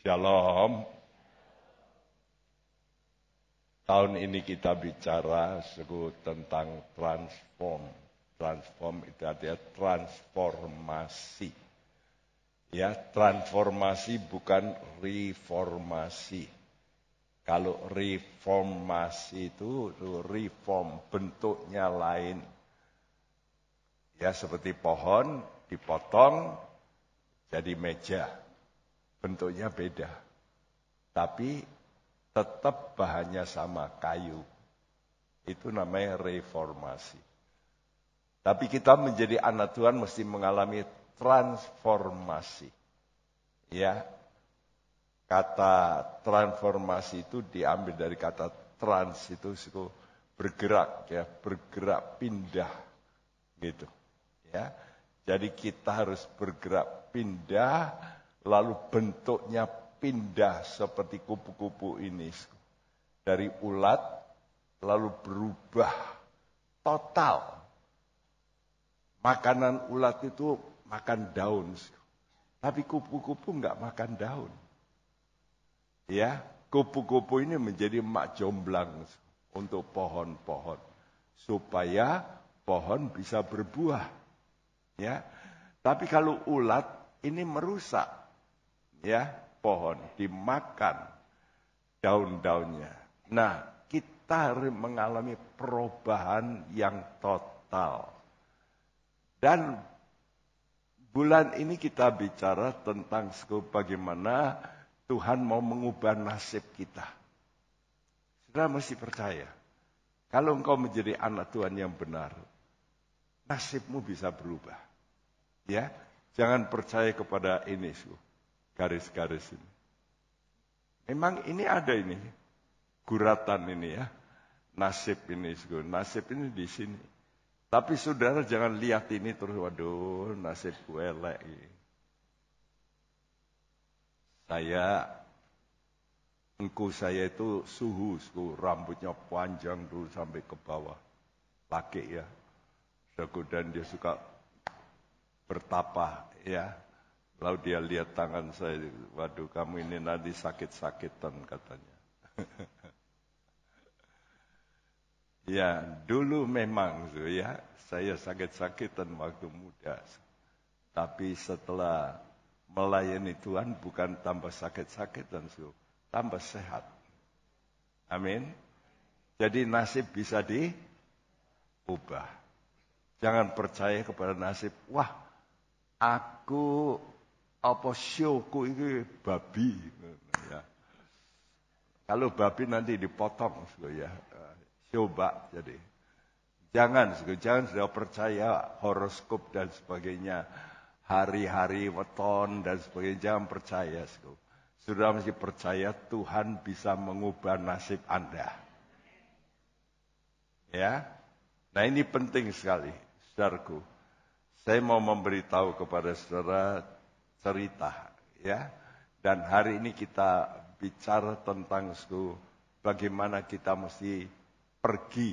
Shalom. Tahun ini kita bicara tentang transform. Transform itu artinya transformasi. Ya, transformasi bukan reformasi. Kalau reformasi itu reform, bentuknya lain. Ya, seperti pohon dipotong jadi meja. Bentuknya beda. Tapi tetap bahannya sama, kayu. Itu namanya reformasi. Tapi kita menjadi anak Tuhan mesti mengalami transformasi. Ya. Kata transformasi itu diambil dari kata trans itu bergerak ya, bergerak pindah gitu. Ya. Jadi kita harus bergerak pindah, lalu bentuknya pindah seperti kupu-kupu ini. Dari ulat lalu berubah total. Makanan ulat itu makan daun. Tapi kupu-kupu enggak makan daun. Ya, kupu-kupu ini menjadi mak jomblang untuk pohon-pohon. Supaya pohon bisa berbuah. Ya. Tapi kalau ulat ini merusak. Ya, pohon dimakan daun-daunnya. Nah, kita mengalami perubahan yang total. Dan bulan ini kita bicara tentang bagaimana Tuhan mau mengubah nasib kita. Saudara mesti percaya, kalau engkau menjadi anak Tuhan yang benar, nasibmu bisa berubah. Ya, jangan percaya kepada ini, garis-garis ini. Memang ini ada ini, guratan ini ya, nasib ini di sini. Tapi saudara jangan lihat ini terus, waduh nasib gue elek. Engku saya itu suhu, rambutnya panjang dulu sampai ke bawah. Laki ya, dan dia suka bertapa ya. Lalu dia lihat tangan saya, waduh kamu ini nanti sakit-sakitan katanya. Ya, dulu memang ya, saya sakit-sakitan waktu muda. Tapi setelah melayani Tuhan bukan tambah sakit-sakitan, tambah sehat. Amin. Jadi nasib bisa diubah. Jangan percaya kepada nasib, wah aku apa syuku ini babi. Ya. Kalau babi nanti dipotong, ya, coba jadi. Jangan sudah percaya horoskop dan sebagainya, hari-hari weton dan sebagainya, jangan percaya. Sudah mesti percaya Tuhan bisa mengubah nasib Anda. Ya, nah ini penting sekali, saudaraku. Saya mau memberitahu kepada saudara cerita, ya. Dan hari ini kita bicara tentang bagaimana kita mesti pergi,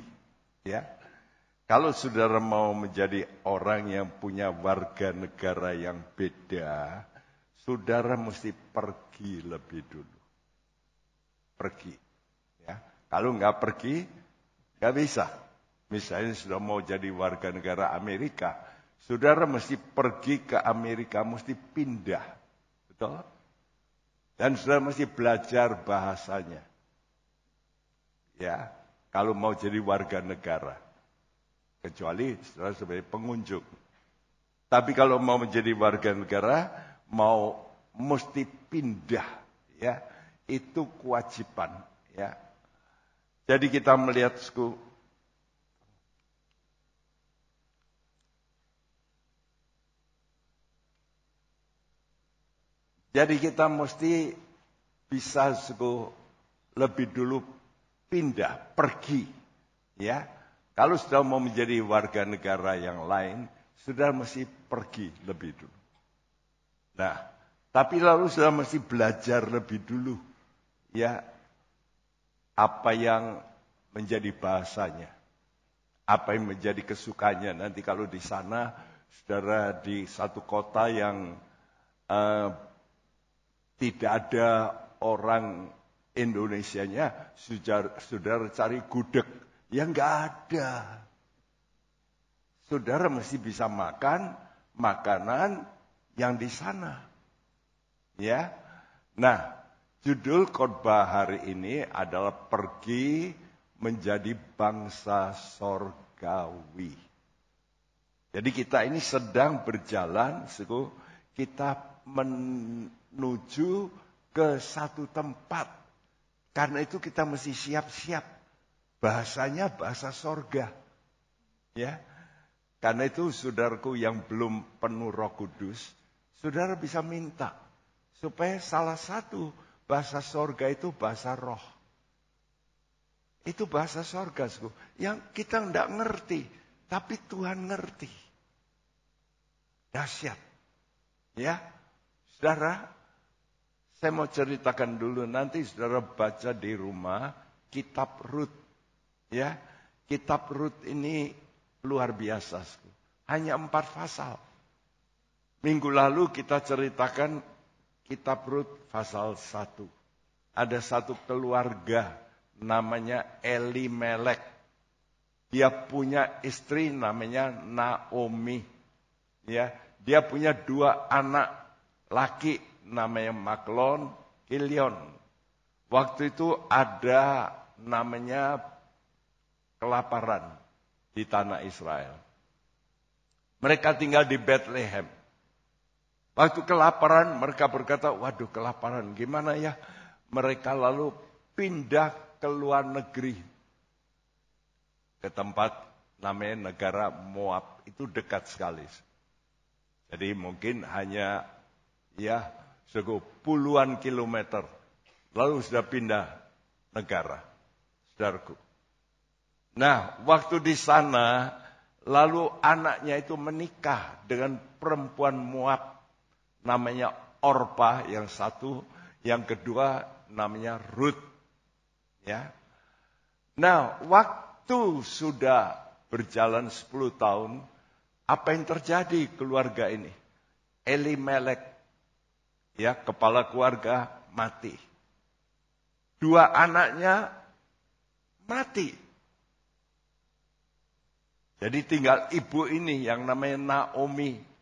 ya. Kalau saudara mau menjadi orang yang punya warga negara yang beda, saudara mesti pergi lebih dulu. Pergi, ya. Kalau nggak pergi, nggak bisa. Misalnya sudah mau jadi warga negara Amerika, saudara mesti pergi ke Amerika, mesti pindah. Betul? Dan saudara mesti belajar bahasanya. Ya, kalau mau jadi warga negara. Kecuali saudara sebagai pengunjung. Tapi kalau mau menjadi warga negara, mesti pindah. Ya, itu kewajiban. Ya. Jadi kita melihat Jadi kita mesti bisa lebih dulu pindah, pergi. Ya, kalau sudah mau menjadi warga negara yang lain, sudah mesti pergi lebih dulu. Nah, tapi lalu sudah mesti belajar lebih dulu. Ya, apa yang menjadi bahasanya. Apa yang menjadi kesukanya. Nanti kalau di sana, saudara di satu kota yang Tidak ada orang Indonesianya, saudara cari gudeg. Ya enggak ada. Saudara mesti bisa makan makanan yang di sana. Ya. Nah, judul khotbah hari ini adalah pergi menjadi bangsa sorgawi. Jadi kita ini sedang berjalan, kita menuju ke satu tempat. Karena itu kita mesti siap-siap. Bahasanya bahasa sorga. Ya. Karena itu saudaraku yang belum penuh Roh Kudus, saudara bisa minta supaya salah satu bahasa sorga itu bahasa roh. Itu bahasa sorga, yang kita tidak ngerti, tapi Tuhan ngerti. Dahsyat. Ya, saudara, saya mau ceritakan dulu, nanti saudara baca di rumah kitab Rut. Ya, kitab Rut ini luar biasa. Hanya 4 pasal. Minggu lalu kita ceritakan kitab Rut pasal 1. Ada satu keluarga namanya Elimelek. Dia punya istri namanya Naomi. Ya, dia punya 2 anak laki namanya Maklon, Kilion. Waktu itu ada namanya kelaparan di tanah Israel. Mereka tinggal di Bethlehem. Waktu kelaparan mereka berkata, waduh kelaparan gimana ya? Mereka lalu pindah ke luar negeri. Ke tempat namanya negara Moab. Itu dekat sekali. Jadi mungkin hanya puluhan kilometer. Lalu sudah pindah negara. Saudaraku. Nah, waktu di sana, lalu anaknya itu menikah dengan perempuan Moab. Namanya Orpa yang satu, yang kedua namanya Rut. Ya. Nah, waktu sudah berjalan 10 tahun, apa yang terjadi keluarga ini? Elimelek, ya, kepala keluarga mati. 2 anaknya mati. Jadi tinggal ibu ini yang namanya Naomi.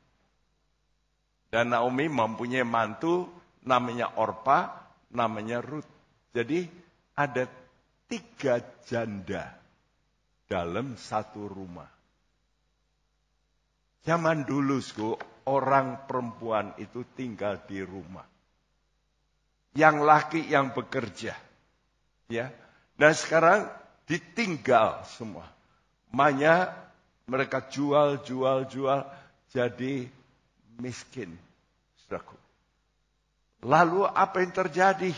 Dan Naomi mempunyai mantu namanya Orpa, namanya Rut. Jadi ada 3 janda dalam satu rumah. Zaman dulu, orang perempuan itu tinggal di rumah. Yang laki yang bekerja. Ya. Dan sekarang ditinggal semua. Makanya mereka jual jadi miskin. Saudaraku. Lalu apa yang terjadi?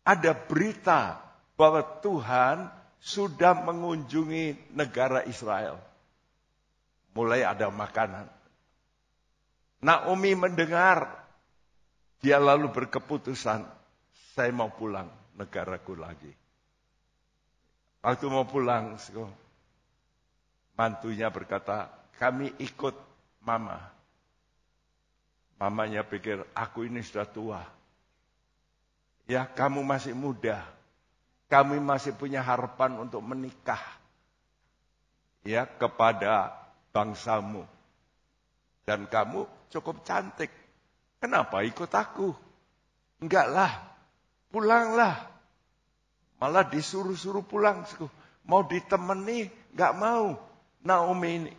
Ada berita bahwa Tuhan sudah mengunjungi negara Israel. Mulai ada makanan. Naomi mendengar. Dia lalu berkeputusan. Saya mau pulang negaraku lagi. Waktu mau pulang. Mantunya berkata. Kami ikut mama. Mamanya pikir. Aku ini sudah tua. Ya, kamu masih muda. Kami masih punya harapan untuk menikah. Ya, kepada bangsamu. Dan kamu cukup cantik. Kenapa ikut aku? Enggak lah. Pulanglah. Malah disuruh-suruh pulang. Mau ditemani, enggak mau. Naomi ini.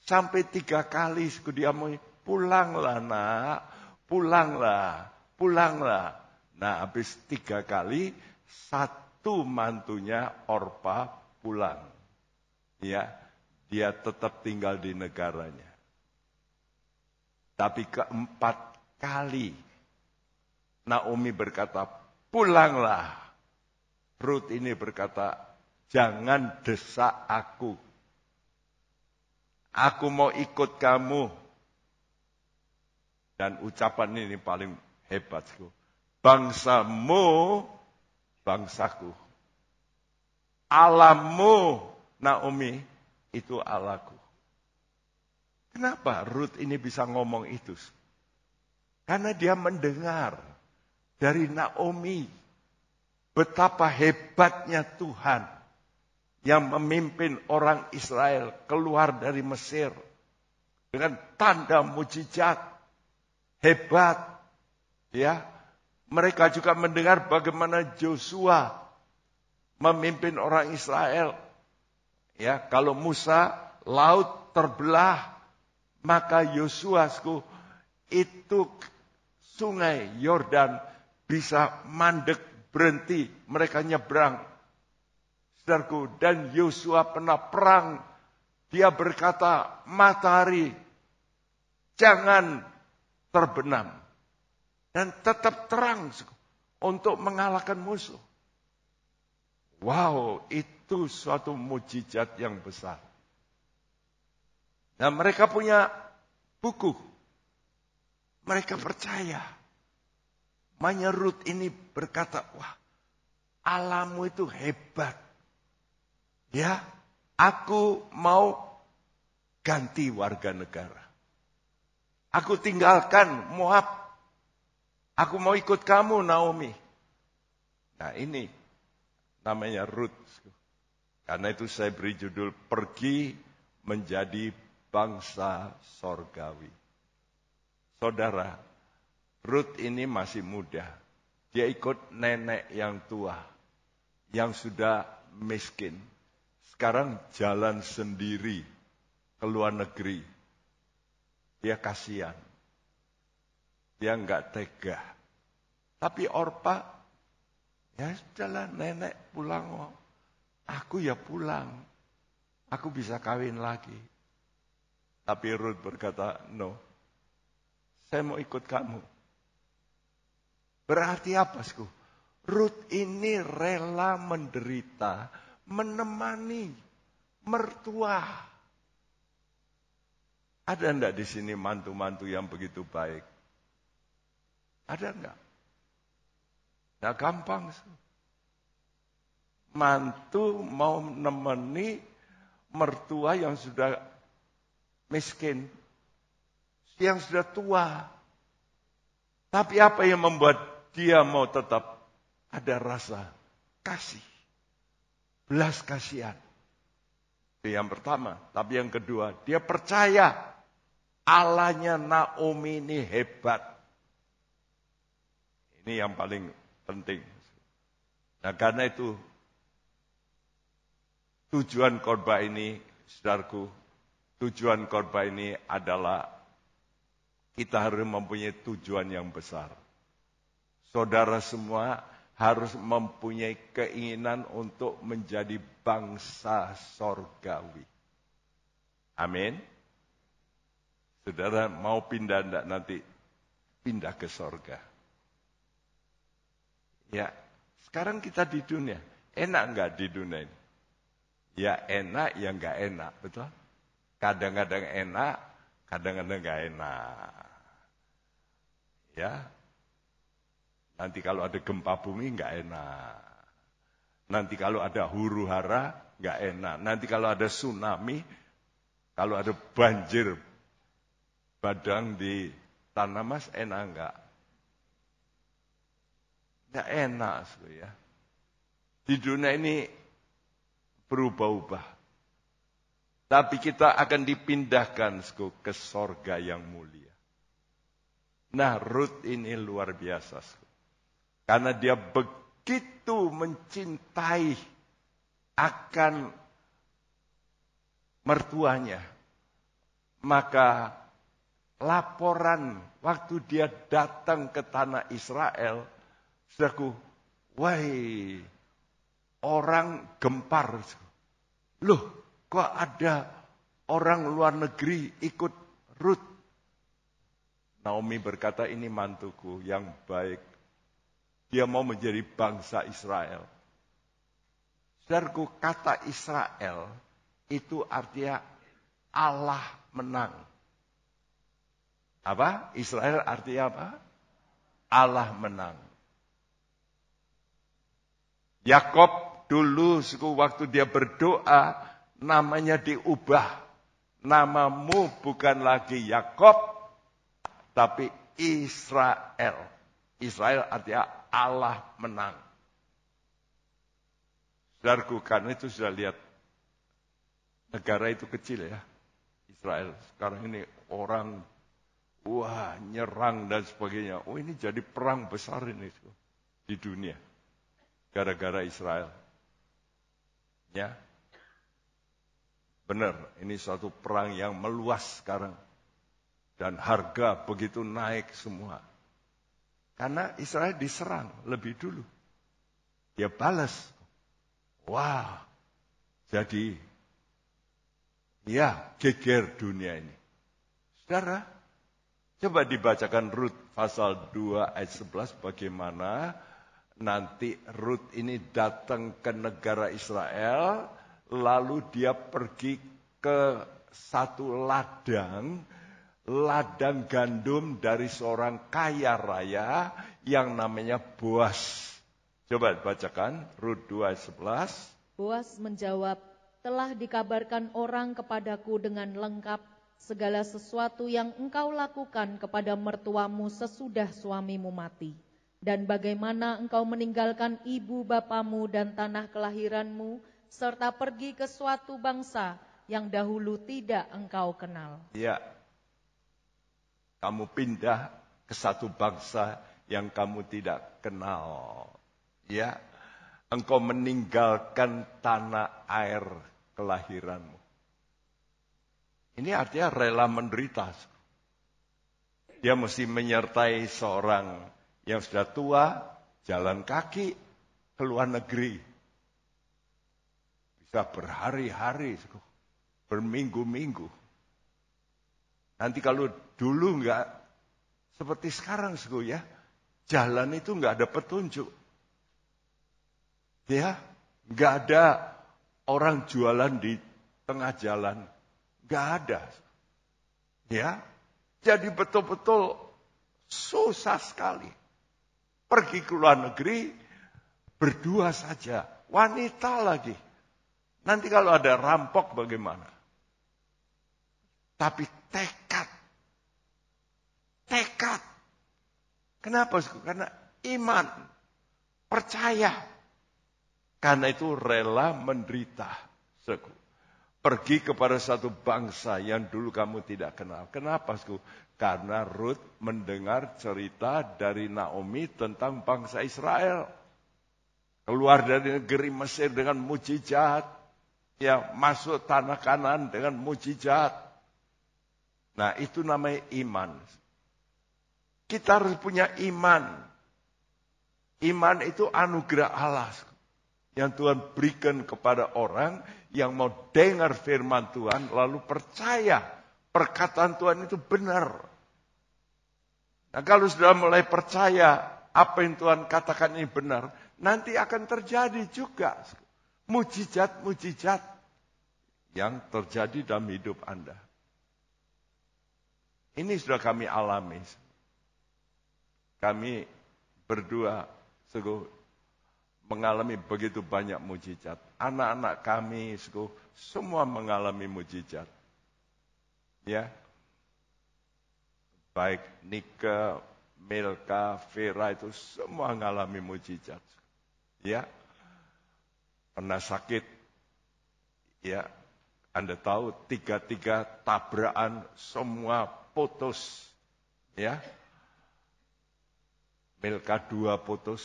Sampai 3 kali dia mau, pulanglah nak. Pulanglah. Nah, habis 3 kali, satu mantunya Orpa pulang. Ya. Dia tetap tinggal di negaranya. Tapi keempat kali Naomi berkata, pulanglah. Rut ini berkata, jangan desak aku. Aku mau ikut kamu. Dan ucapan ini paling hebat. Bangsamu, bangsaku. Allahmu, Naomi, itu Allahku. Kenapa Rut ini bisa ngomong itu? Karena dia mendengar dari Naomi. Betapa hebatnya Tuhan yang memimpin orang Israel keluar dari Mesir. Dengan tanda mujizat. Hebat. Ya. Mereka juga mendengar bagaimana Joshua memimpin orang Israel. Ya, kalau Musa laut terbelah, maka Yosua itu sungai Yordan bisa mandek berhenti, mereka nyebrang. Saudaraku, dan Yosua pernah perang, dia berkata, matahari jangan terbenam dan tetap terang untuk mengalahkan musuh. Wow, itu suatu mujizat yang besar. Nah, mereka punya buku. Mereka percaya. Makanya Rut ini berkata, wah, Allahmu itu hebat. Ya, aku mau ganti warga negara. Aku tinggalkan Moab. Aku mau ikut kamu, Naomi. Nah, ini namanya Rut. Karena itu saya beri judul, Pergi Menjadi Bangsa Sorgawi. Saudara, Rut ini masih muda. Dia ikut nenek yang tua, yang sudah miskin. Sekarang jalan sendiri ke luar negeri. Dia kasihan. Dia enggak tega. Tapi Orpa, ya sudahlah nenek pulang. Aku ya pulang. Aku bisa kawin lagi. Tapi Rut berkata, no. Saya mau ikut kamu. Berarti apa, Sku? Rut ini rela menderita, menemani mertua. Ada enggak di sini mantu-mantu yang begitu baik? Ada enggak? Nah, gampang, Sku. Mantu mau menemani mertua yang sudah miskin, yang sudah tua. Tapi apa yang membuat dia mau tetap ada rasa kasih, belas kasihan. Itu yang pertama. Tapi yang kedua, dia percaya Allahnya Naomi ini hebat. Ini yang paling penting. Nah, karena itu tujuan khotbah ini, saudaraku, tujuan khotbah ini adalah kita harus mempunyai tujuan yang besar. Saudara semua harus mempunyai keinginan untuk menjadi bangsa sorgawi. Amin. Saudara mau pindah enggak nanti? Pindah ke sorga. Ya, sekarang kita di dunia. Enak enggak di dunia ini? Ya enak, ya enggak enak. Betul? Kadang-kadang enak, kadang-kadang enggak enak. Ya. Nanti kalau ada gempa bumi enggak enak. Nanti kalau ada huru hara enggak enak. Nanti kalau ada tsunami, kalau ada banjir badang di Tanah Mas, enak enggak? Enggak enak, ya. Di dunia ini berubah-ubah. Tapi kita akan dipindahkan ke sorga yang mulia. Nah, Rut ini luar biasa. Karena dia begitu mencintai akan mertuanya. Maka laporan waktu dia datang ke tanah Israel, saudaraku, wahai orang gempar. Loh, kok ada orang luar negeri ikut Rut? Naomi berkata, ini mantuku yang baik. Dia mau menjadi bangsa Israel. Saudaraku, kata Israel itu artinya Allah menang. Apa? Israel artinya apa? Allah menang. Yakob dulu waktu dia berdoa, namanya diubah. Namamu bukan lagi Yakob, tapi Israel. Israel artinya Allah menang. Saudaraku, karena itu sudah lihat negara itu kecil ya, Israel. Sekarang ini orang nyerang dan sebagainya. Ini jadi perang besar ini di dunia. Gara-gara Israel. Ya. Benar, ini suatu perang yang meluas sekarang. Dan harga begitu naik semua. Karena Israel diserang lebih dulu. Dia balas. Jadi ya geger dunia ini. Saudara, coba dibacakan Rut pasal 2 ayat 11 bagaimana nanti Rut ini datang ke negara Israel, lalu dia pergi ke satu ladang gandum dari seorang kaya raya yang namanya Boas. Coba bacakan Rut 2 ayat 11. Boas menjawab, telah dikabarkan orang kepadaku dengan lengkap segala sesuatu yang engkau lakukan kepada mertuamu sesudah suamimu mati. Dan bagaimana engkau meninggalkan ibu bapamu dan tanah kelahiranmu, serta pergi ke suatu bangsa yang dahulu tidak engkau kenal. Ya, kamu pindah ke satu bangsa yang kamu tidak kenal. Ya, engkau meninggalkan tanah air kelahiranmu. Ini artinya rela menderita. Dia mesti menyertai seorang yang sudah tua, jalan kaki ke luar negeri. Bisa berhari-hari, berminggu-minggu. Nanti kalau dulu enggak seperti sekarang, ya, jalan itu enggak ada petunjuk. Ya, enggak ada orang jualan di tengah jalan. Enggak ada. Ya, jadi betul-betul susah sekali. Pergi ke luar negeri, berdua saja. Wanita lagi. Nanti kalau ada rampok bagaimana? Tapi tekad. Kenapa? Karena iman. Percaya. Karena itu rela menderita. Pergi kepada satu bangsa yang dulu kamu tidak kenal. Kenapa? Karena Rut mendengar cerita dari Naomi tentang bangsa Israel. Keluar dari negeri Mesir dengan mujizat. Ya, masuk tanah Kanaan dengan mujizat. Nah, itu namanya iman. Kita harus punya iman. Iman itu anugerah Allah yang Tuhan berikan kepada orang yang mau dengar firman Tuhan lalu percaya perkataan Tuhan itu benar. Nah, kalau sudah mulai percaya apa yang Tuhan katakan ini benar, nanti akan terjadi juga mujizat-mujizat yang terjadi dalam hidup Anda. Ini sudah kami alami. Kami berdua mengalami begitu banyak mujizat. Anak-anak kami semua mengalami mujizat. Ya. Baik Nika, Milka, Vera itu semua mengalami mujizat. Ya. Pernah sakit. Ya. Anda tahu 3 tabrakan semua putus. Ya. Milka 2 putus.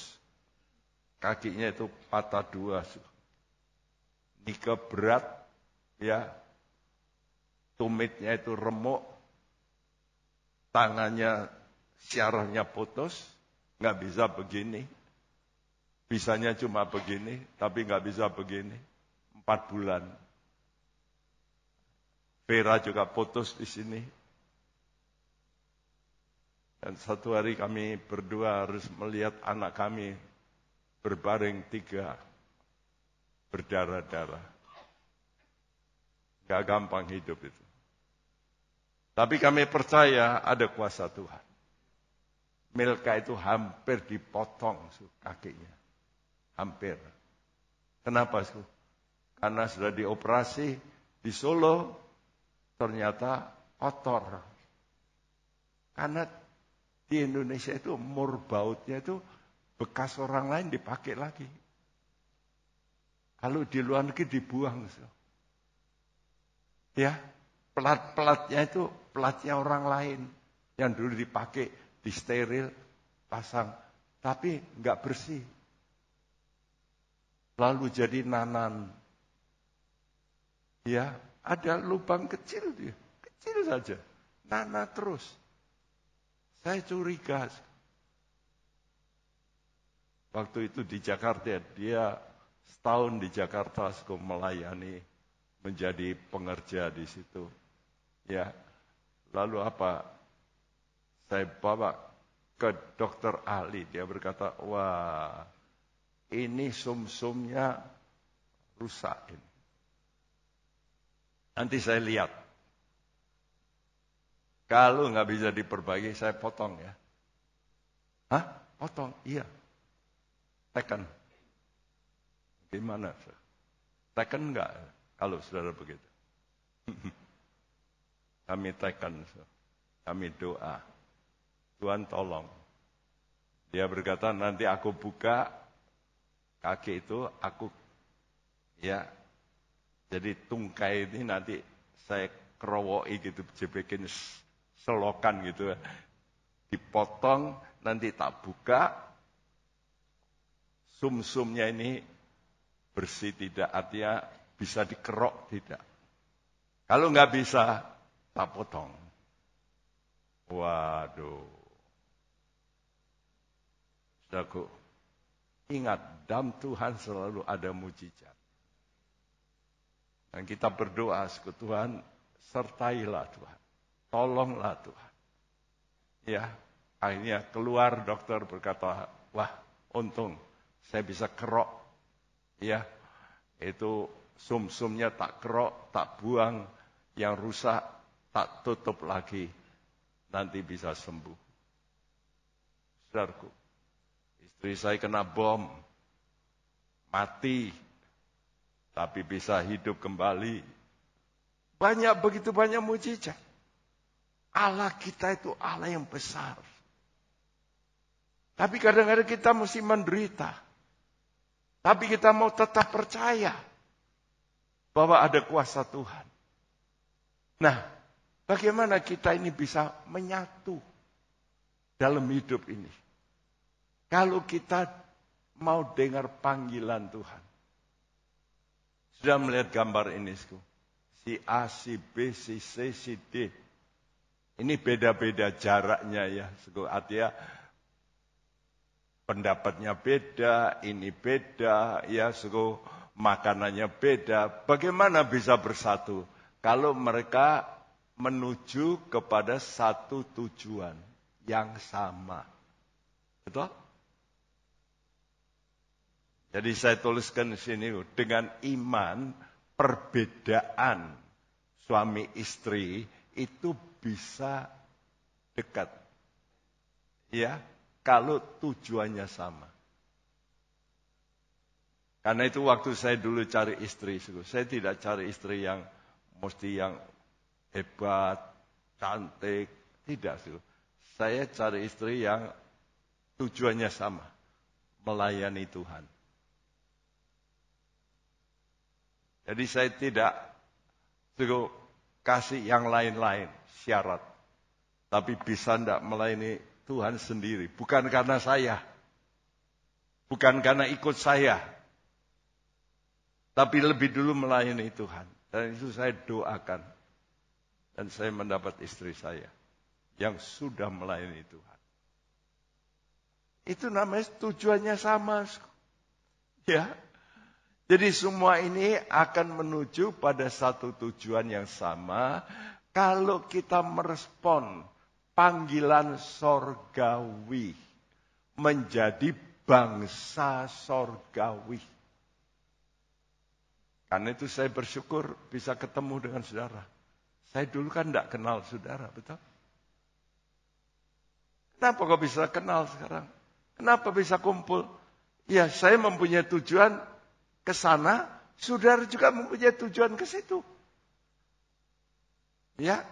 Kakinya itu patah 2. Nika berat, ya. Tumitnya itu remuk. Tangannya, syarafnya putus. Nggak bisa begini. Bisanya cuma begini, tapi nggak bisa begini. 4 bulan. Vera juga putus di sini. Dan satu hari kami berdua harus melihat anak kami berbaring 3, berdarah-darah. Gak gampang hidup itu. Tapi kami percaya ada kuasa Tuhan. Milka itu hampir dipotong kakinya. Hampir. Kenapa? Karena sudah dioperasi di Solo, ternyata kotor. Karena Di Indonesia itu murbautnya itu bekas orang lain dipakai lagi. Kalau di luar negeri dibuang. Ya, pelat-pelatnya itu pelatnya orang lain. Yang dulu dipakai, disteril, pasang. Tapi nggak bersih. Lalu jadi nanan. Ya, ada lubang kecil dia. Kecil saja. Nana terus. Saya curiga. Waktu itu di Jakarta, dia setahun di Jakarta melayani, menjadi pengerja di situ. Ya, lalu apa? Saya bawa ke dokter ahli. Dia berkata, wah, ini sumsumnya rusak ini. Nanti saya lihat. Kalau nggak bisa diperbaiki, saya potong ya. Hah? Potong? Iya. Teken. Gimana? Teken nggak kalau saudara begitu? Kami teken. Kami doa. Tuhan tolong. Dia berkata, nanti aku buka kaki itu, aku ya. Jadi tungkai ini nanti saya kerowoi gitu, bikin selokan gitu. Dipotong, nanti tak buka. Sumsumnya ini bersih tidak, artinya bisa dikerok tidak. Kalau nggak bisa, tak potong. Waduh. Saudaraku, ingat, dalam Tuhan selalu ada mujizat. Dan kita berdoa, Tuhan, sertailah Tuhan. Tolonglah Tuhan. Ya, akhirnya keluar dokter berkata, wah, untung saya bisa kerok. Ya, itu sumsumnya tak kerok, tak buang. Yang rusak, tak tutup lagi. Nanti bisa sembuh. Saudaraku, istri saya kena bom. Mati. Tapi bisa hidup kembali. Begitu banyak mujizat. Allah kita itu Allah yang besar. Tapi kadang-kadang kita mesti menderita. Tapi kita mau tetap percaya bahwa ada kuasa Tuhan. Nah, bagaimana kita ini bisa menyatu dalam hidup ini? Kalau kita mau dengar panggilan Tuhan. Sudah melihat gambar ini, si A, si B, si C, si D. Ini beda-beda jaraknya ya, artinya pendapatnya beda, ini beda, ya, makanannya beda. Bagaimana bisa bersatu? Kalau mereka menuju kepada satu tujuan yang sama. Betul? Jadi saya tuliskan di sini, dengan iman perbedaan suami istri itu bisa dekat. Ya, kalau tujuannya sama. Karena itu waktu saya dulu cari istri, saya tidak cari istri yang mesti yang hebat, cantik, tidak. Saya cari istri yang tujuannya sama, melayani Tuhan. Jadi saya tidak kasih yang lain-lain syarat. Tapi bisa tidak melayani Tuhan sendiri. Bukan karena saya. Bukan karena ikut saya. Tapi lebih dulu melayani Tuhan. Dan itu saya doakan. Dan saya mendapat istri saya. Yang sudah melayani Tuhan. Itu namanya tujuannya sama. Ya. Jadi semua ini akan menuju pada satu tujuan yang sama. Kalau kita merespon panggilan sorgawi. Menjadi bangsa sorgawi. Karena itu saya bersyukur bisa ketemu dengan saudara. Saya dulu kan tidak kenal saudara, betul? Kenapa kok bisa kenal sekarang? Kenapa bisa kumpul? Ya, saya mempunyai tujuan ke sana, saudara juga mempunyai tujuan ke situ. Ya.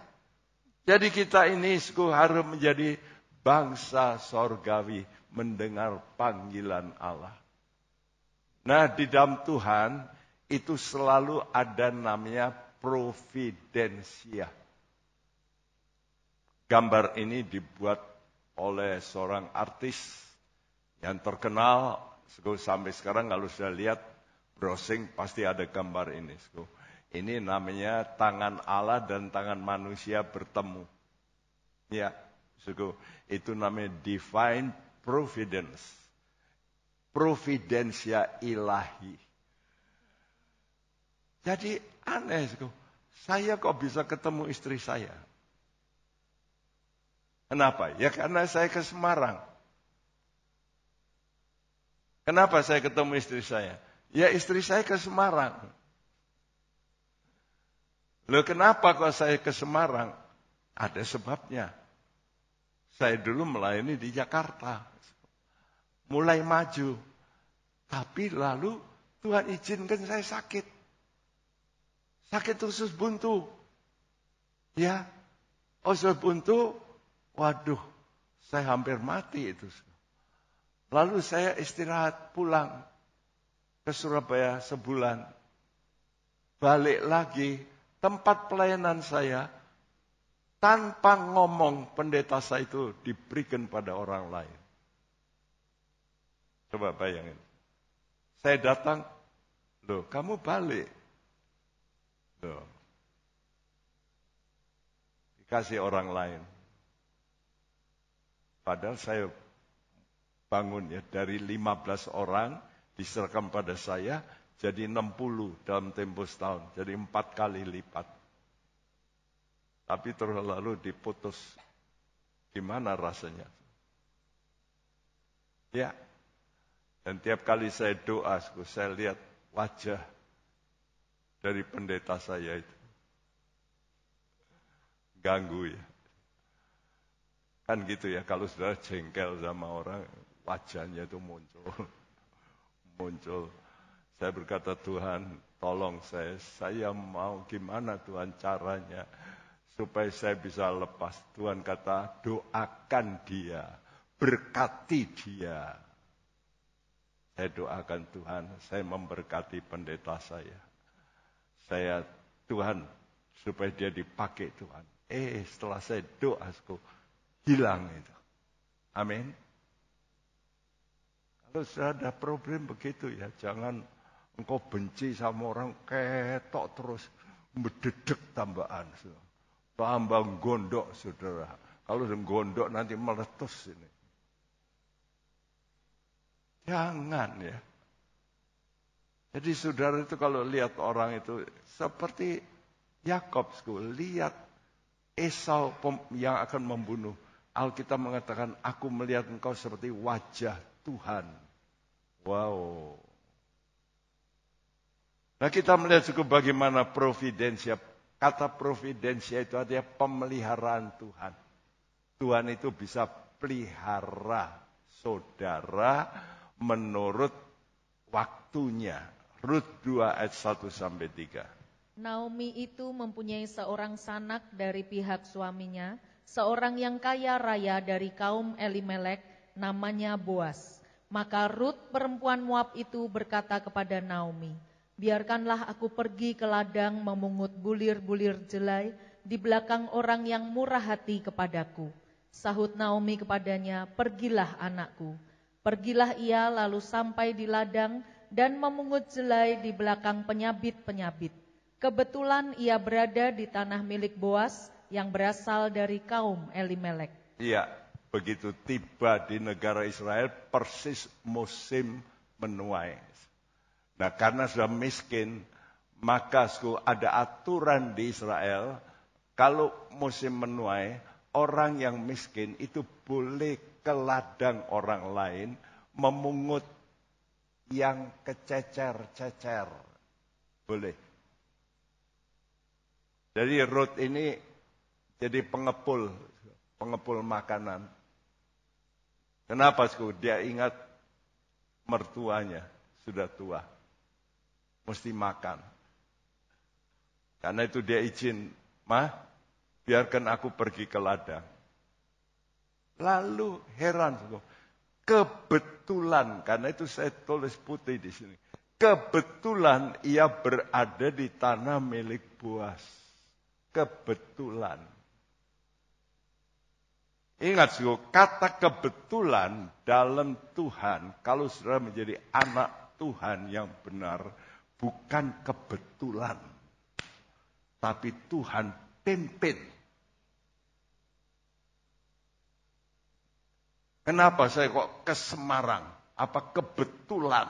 Jadi kita ini harus menjadi bangsa sorgawi mendengar panggilan Allah. Nah, di dalam Tuhan itu selalu ada namanya providensia. Gambar ini dibuat oleh seorang artis yang terkenal. Sampai sekarang kalau sudah lihat browsing pasti ada gambar ini. Ini namanya tangan Allah dan tangan manusia bertemu. Ya, itu namanya divine providence. Providensia ilahi. Jadi aneh, saya kok bisa ketemu istri saya? Kenapa? Ya karena saya ke Semarang. Kenapa saya ketemu istri saya? Ya istri saya ke Semarang. Loh kenapa kok saya ke Semarang? Ada sebabnya. Saya dulu melayani di Jakarta. Mulai maju. Tapi lalu Tuhan izinkan saya sakit. Sakit usus buntu. Ya, usus buntu. Waduh, saya hampir mati itu. Lalu saya istirahat pulang ke Surabaya sebulan. Balik lagi, tempat pelayanan saya, tanpa ngomong pendeta saya itu diberikan pada orang lain. Coba bayangin. Saya datang, loh kamu balik. Loh. Dikasih orang lain. Padahal saya bangun ya, dari 15 orang diserahkan pada saya, jadi 60 dalam tempo setahun. Jadi 4 kali lipat. Tapi terus lalu diputus. Gimana rasanya? Ya. Dan tiap kali saya doa, saya lihat wajah dari pendeta saya itu. Ganggu ya. Kan gitu ya, kalau sudah jengkel sama orang, wajahnya itu muncul. Muncul. Saya berkata, Tuhan tolong saya mau gimana Tuhan caranya supaya saya bisa lepas. Tuhan kata, doakan dia, berkati dia. Saya doakan Tuhan, saya memberkati pendeta saya. Tuhan, supaya dia dipakai Tuhan. Setelah saya doa, hilang itu. Amin. Kalau sudah ada problem begitu ya, jangan engkau benci sama orang, ketok terus, mendedek tambahan. Tambah gondok, saudara. Kalau sudah gondok nanti meletus ini. Jangan ya. Jadi saudara itu kalau lihat orang itu seperti Yakob, lihat Esau yang akan membunuh. Alkitab mengatakan, aku melihat engkau seperti wajah Tuhan. Wow. Nah kita melihat cukup bagaimana providensia. Kata providensia itu artinya pemeliharaan Tuhan. Tuhan itu bisa pelihara saudara menurut waktunya. Rut 2 ayat 1-3. Naomi itu mempunyai seorang sanak dari pihak suaminya, seorang yang kaya raya dari kaum Elimelek, namanya Boas. Maka Rut perempuan Moab itu berkata kepada Naomi, biarkanlah aku pergi ke ladang memungut bulir-bulir jelai di belakang orang yang murah hati kepadaku. Sahut Naomi kepadanya, pergilah anakku. Pergilah ia lalu sampai di ladang dan memungut jelai di belakang penyabit-penyabit. Kebetulan ia berada di tanah milik Boas yang berasal dari kaum Elimelek. Iya, begitu tiba di negara Israel persis musim menuai. Nah karena sudah miskin, maka ada aturan di Israel, kalau musim menuai, orang yang miskin itu boleh ke ladang orang lain memungut yang kececer-cecer. Boleh. Jadi Rut ini jadi pengepul makanan. Kenapa? Dia ingat mertuanya sudah tua. Mesti makan. Karena itu dia izin, biarkan aku pergi ke ladang. Lalu heran, kebetulan, karena itu saya tulis putih di sini. Kebetulan ia berada di tanah milik Boas. Kebetulan. Ingat, kata kebetulan dalam Tuhan, kalau saudara menjadi anak Tuhan yang benar, bukan kebetulan. Tapi Tuhan pimpin. Kenapa saya kok ke Semarang? Apa kebetulan?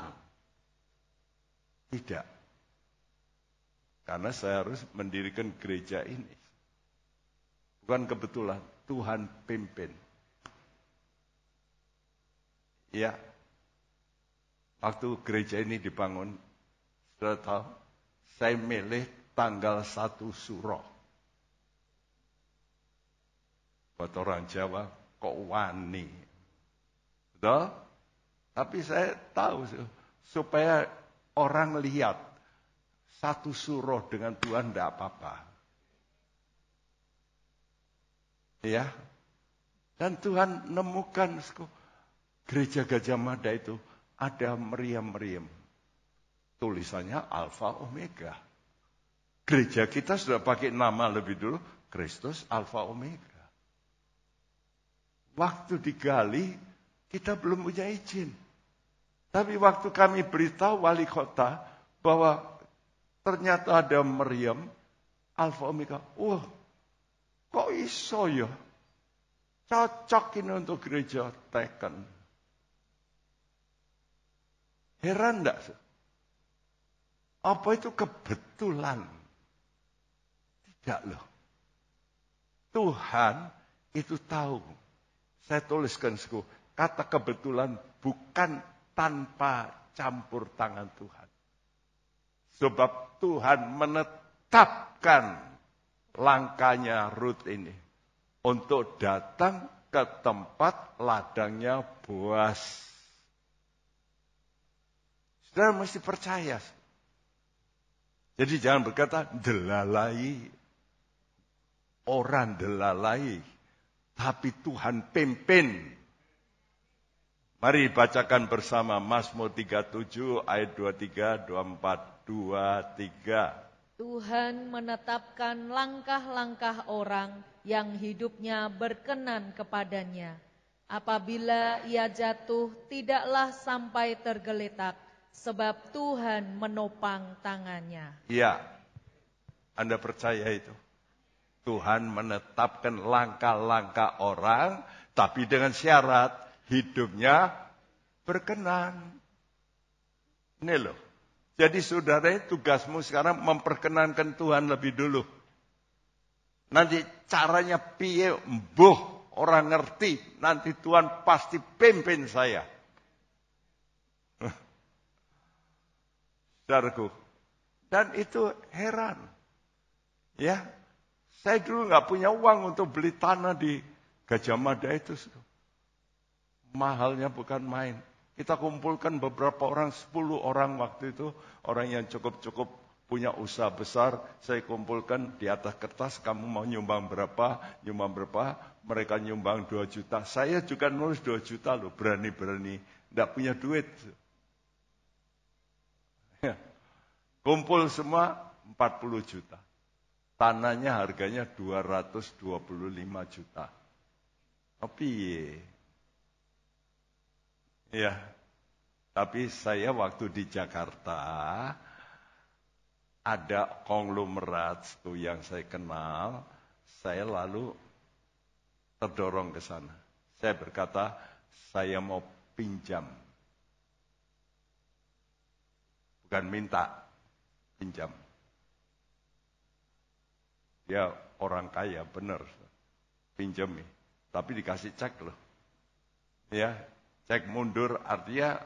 Tidak. Karena saya harus mendirikan gereja ini. Bukan kebetulan, Tuhan pimpin. Ya, waktu gereja ini dibangun, sudah tahu, saya milih tanggal 1 Suro. Buat orang Jawa, kok wani. Betul? Tapi saya tahu, supaya orang lihat, 1 Suro dengan Tuhan tidak apa-apa. Ya, dan Tuhan nemukan gereja Gajah Mada itu ada meriam-meriam. Tulisannya Alfa Omega. Gereja kita sudah pakai nama lebih dulu, Kristus Alfa Omega. Waktu digali, kita belum punya izin. Tapi waktu kami beritahu wali kota bahwa ternyata ada meriam Alfa Omega. Wah, kok iso ya? Cocok ini untuk gereja Teken. Heran enggak? Apa itu kebetulan? Tidak loh. Tuhan itu tahu. Saya tuliskan kata kebetulan bukan tanpa campur tangan Tuhan. Sebab Tuhan menetapkan langkahnya Ruth ini untuk datang ke tempat ladangnya Boas. Saudara mesti percaya. Jadi jangan berkata delalai. Orang delalai. Tapi Tuhan pimpin. Mari bacakan bersama Mazmur 37 ayat 23, 24, 23. Tuhan menetapkan langkah-langkah orang yang hidupnya berkenan kepadanya. Apabila ia jatuh, tidaklah sampai tergeletak, sebab Tuhan menopang tangannya. Iya, Anda percaya itu? Tuhan menetapkan langkah-langkah orang, tapi dengan syarat hidupnya berkenan. Ini loh. Jadi saudara, tugasmu sekarang memperkenankan Tuhan lebih dulu. Nanti caranya piye mbuh orang ngerti. Nanti Tuhan pasti pimpin saya. Saudaraku. Dan itu heran. Ya, saya dulu nggak punya uang untuk beli tanah di Gajah Mada itu. Mahalnya bukan main. Kita kumpulkan beberapa orang, 10 orang waktu itu. Orang yang cukup-cukup punya usaha besar. Saya kumpulkan di atas kertas, kamu mau nyumbang berapa, mereka nyumbang 2 juta. Saya juga nulis 2 juta loh, berani-berani. Nggak punya duit. Kumpul semua 40 juta. Tanahnya harganya 225 juta. Tapi ya, tapi saya waktu di Jakarta ada konglomerat tuh yang saya kenal, saya lalu terdorong ke sana. Saya berkata, saya mau pinjam. Bukan minta, pinjam. Dia orang kaya, benar. Pinjam, tapi dikasih cek loh. Ya, cek mundur artinya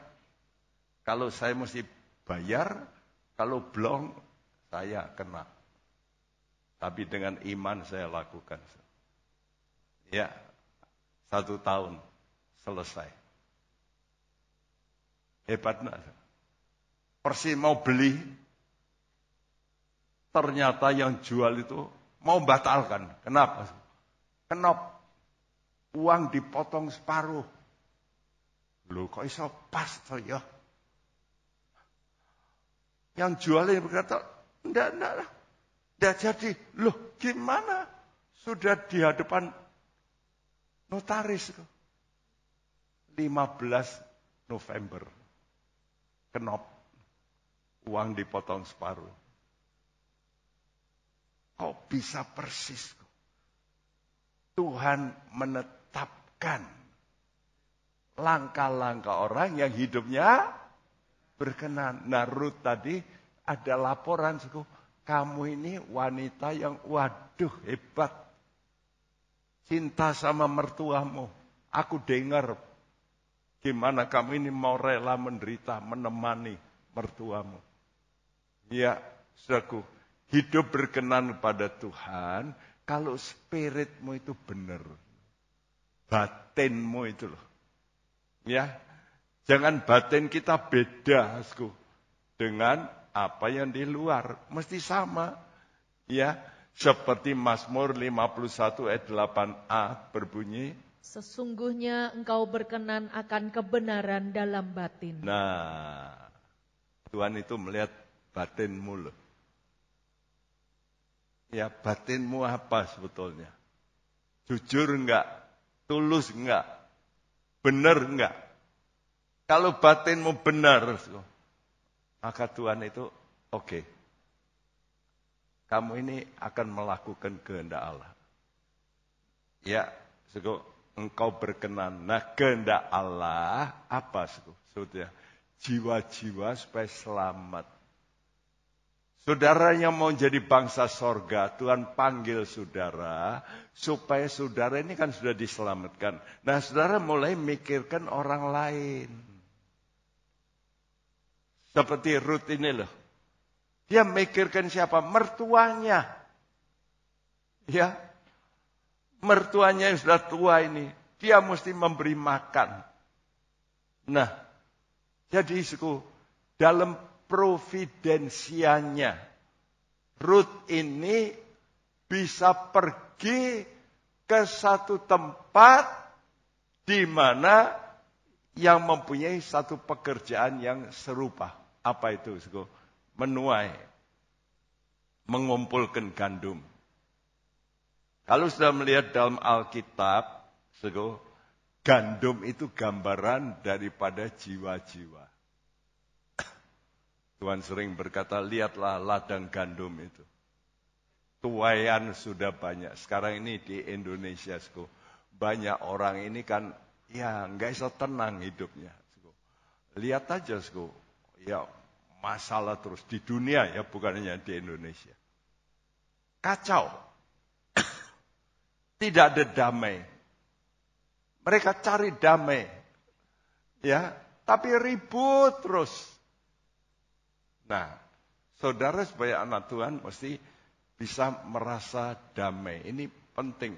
kalau saya mesti bayar, kalau belum saya kena. Tapi dengan iman saya lakukan. Ya, 1 tahun selesai. Hebat enggak? Persis mau beli, ternyata yang jual itu mau batalkan. Kenapa? Kenop. uang dipotong separuh. Loh kok iso pas toh ya? Yang jualnya berkata, enggak jadi. Loh gimana? Sudah di hadapan notaris. 15 November. Kenop. Uang dipotong separuh. Kok bisa persis? Tuhan menetapkan langkah-langkah orang yang hidupnya berkenan. Nah, Ruth tadi ada laporan, kamu ini wanita yang waduh hebat. Cinta sama mertuamu. Aku dengar gimana kamu ini mau rela menderita menemani mertuamu. Ya, saudaraku, hidup berkenan kepada Tuhan kalau spiritmu itu benar. Batinmu itu loh. Ya, jangan batin kita beda, dengan apa yang di luar. Mesti sama. Ya, seperti Mazmur 51 ayat 8a berbunyi. Sesungguhnya engkau berkenan akan kebenaran dalam batin. Nah, Tuhan itu melihat batinmu loh. Ya, batinmu apa sebetulnya? Jujur enggak? Tulus enggak? Benar enggak? Kalau batinmu benar, maka Tuhan itu oke. Kamu ini akan melakukan kehendak Allah. Ya, engkau berkenan. Nah, kehendak Allah apa? Sebetulnya jiwa-jiwa supaya selamat. Saudara yang mau jadi bangsa sorga, Tuhan panggil saudara, supaya saudara ini kan sudah diselamatkan. Nah, saudara mulai mikirkan orang lain. Seperti Ruth ini loh. Dia mikirkan siapa? Mertuanya. Ya, mertuanya yang sudah tua ini. Dia mesti memberi makan. Nah, jadi dalam providensianya, Ruth ini bisa pergi ke satu tempat di mana yang mempunyai satu pekerjaan yang serupa. Apa itu? Menuai, mengumpulkan gandum. Kalau sudah melihat dalam Alkitab, gandum itu gambaran daripada jiwa-jiwa. Tuhan sering berkata, lihatlah ladang gandum itu. Tuaian sudah banyak. Sekarang ini di Indonesia, banyak orang ini kan, ya nggak bisa tenang hidupnya. Lihat aja, ya masalah terus di dunia ya, bukan hanya di Indonesia. Kacau. Tidak ada damai. Mereka cari damai. Ya, tapi ribut terus. Nah, saudara sebagai anak Tuhan mesti bisa merasa damai. Ini penting.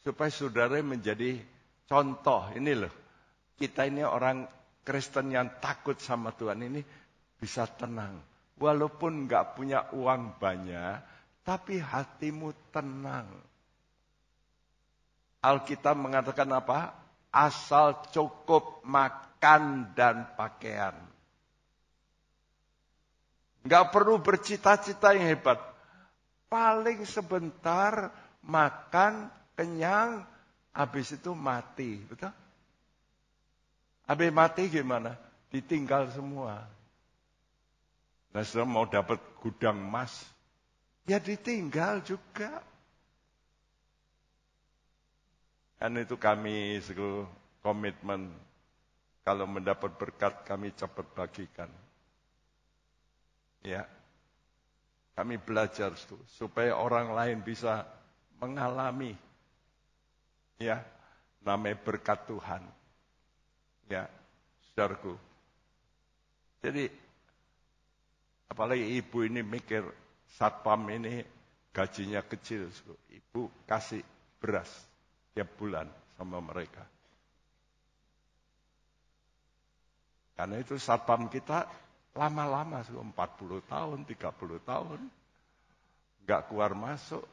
Supaya saudara menjadi contoh. Ini loh, kita ini orang Kristen yang takut sama Tuhan ini bisa tenang. Walaupun nggak punya uang banyak, tapi hatimu tenang. Alkitab mengatakan apa? Asal cukup makan dan pakaian. Nggak perlu bercita-cita yang hebat. Paling sebentar makan, kenyang, habis itu mati. Betul? Habis mati gimana? Ditinggal semua. Nah, sudah mau dapat gudang emas, ya ditinggal juga. Kan itu kami komitmen, kalau mendapat berkat kami cepat bagikan. Ya, kami belajar supaya orang lain bisa mengalami, ya, namanya berkat Tuhan. Ya, saudaraku. Jadi, apalagi ibu ini mikir, satpam ini gajinya kecil. Ibu kasih beras tiap bulan sama mereka. Karena itu satpam kita lama-lama, 40 tahun, 30 tahun. Nggak keluar masuk.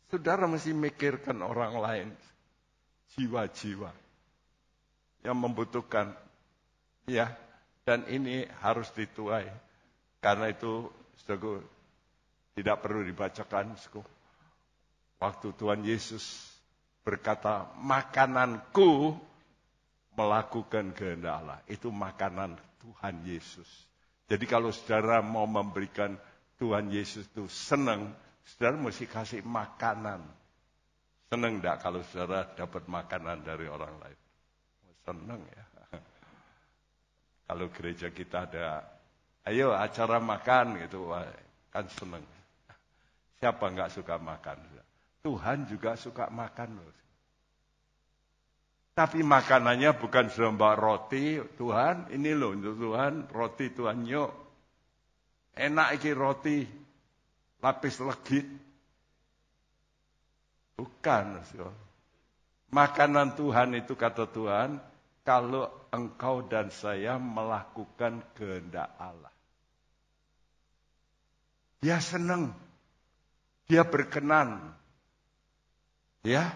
Saudara mesti mikirkan orang lain, jiwa-jiwa yang membutuhkan, ya. Dan ini harus dituai. Karena itu, saudaraku, tidak perlu dibacakan. Waktu Tuhan Yesus berkata, makananku melakukan kehendak Allah. Itu makanan Tuhan Yesus. Jadi kalau saudara mau memberikan Tuhan Yesus itu senang, saudara mesti kasih makanan. Senang enggak kalau saudara dapat makanan dari orang lain? Senang ya. Kalau gereja kita ada, ayo acara makan gitu, kan senang. Siapa enggak suka makan? Tuhan juga suka makan loh. Tapi makanannya bukan selembar roti, Tuhan, ini loh untuk Tuhan, roti Tuhan yuk. Enak iki roti, lapis legit. Bukan. Makanan Tuhan itu kata Tuhan, kalau engkau dan saya melakukan kehendak Allah. Dia senang, dia berkenan. Ya,